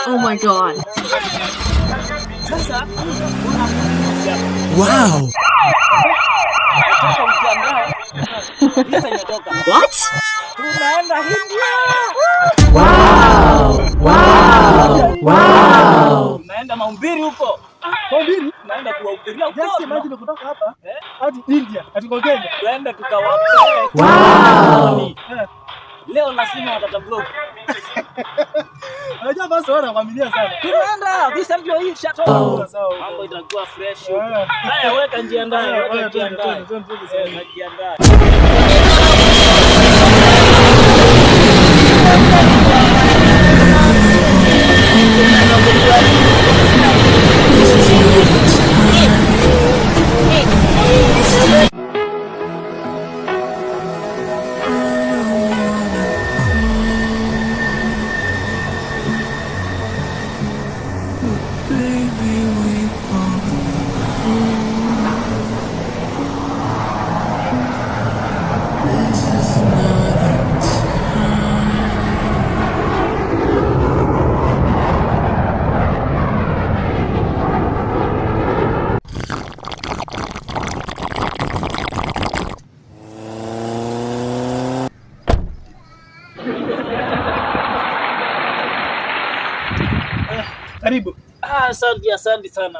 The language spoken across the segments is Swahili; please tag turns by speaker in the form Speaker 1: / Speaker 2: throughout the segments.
Speaker 1: Oh my god.
Speaker 2: Sasa
Speaker 3: Wow!
Speaker 2: visa imetoka.
Speaker 1: What?
Speaker 2: Tunaenda India.
Speaker 3: Wow! Wow! Wow!
Speaker 2: Tunaenda mahubiri huko.
Speaker 4: Mahubiri?
Speaker 2: Tunaenda kuwahubiria huko.
Speaker 4: Just imagine kutoka hapa hadi India, hadi kwa Kenya.
Speaker 2: Tunaenda tukawapeleke.
Speaker 3: Wow!
Speaker 2: Leo lazima watatambua.
Speaker 4: Unajua basi wana familia sana.
Speaker 2: Tunaenda visa ndio hii shatoka.
Speaker 4: Sawa.
Speaker 2: Mambo itakuwa fresh huko. Haya, weka njia ndani, weka njia ndani. Njia ndani.
Speaker 4: Karibu.
Speaker 2: Asante sana.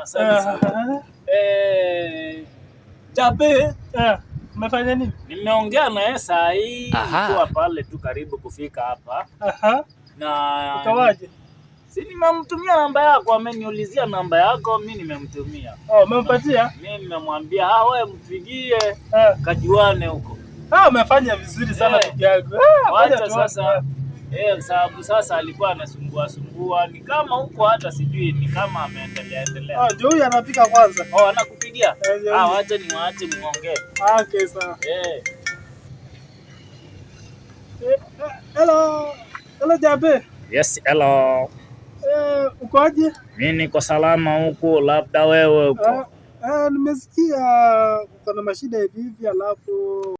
Speaker 2: Jabe,
Speaker 4: Umefanya nini?
Speaker 2: nimeongea na yeye saa hii kwa pale tu karibu kufika hapa. Na
Speaker 4: Utawaje?
Speaker 2: si nimemtumia namba yako, ameniulizia namba yako, mimi nimemtumia.
Speaker 4: Umempatia?
Speaker 2: Mimi nimemwambia wewe mpigie kajuane huko.
Speaker 4: Umefanya vizuri sana ndugu yangu.
Speaker 2: Wacha sasa. Sababu sasa alikuwa anasumbua ni kama huko hata sijui ni kama ameendelea.
Speaker 4: Ndio huyu anapika kwanza.
Speaker 2: Anakupigia. Wacha niwaache muongee.
Speaker 4: Okay, sawa. Hello Jabe.
Speaker 2: Yes, hello.
Speaker 4: Ukoaje?
Speaker 2: Mimi niko salama huko, labda wewe uko.
Speaker 4: Nimesikia kuna mashida hivi alafu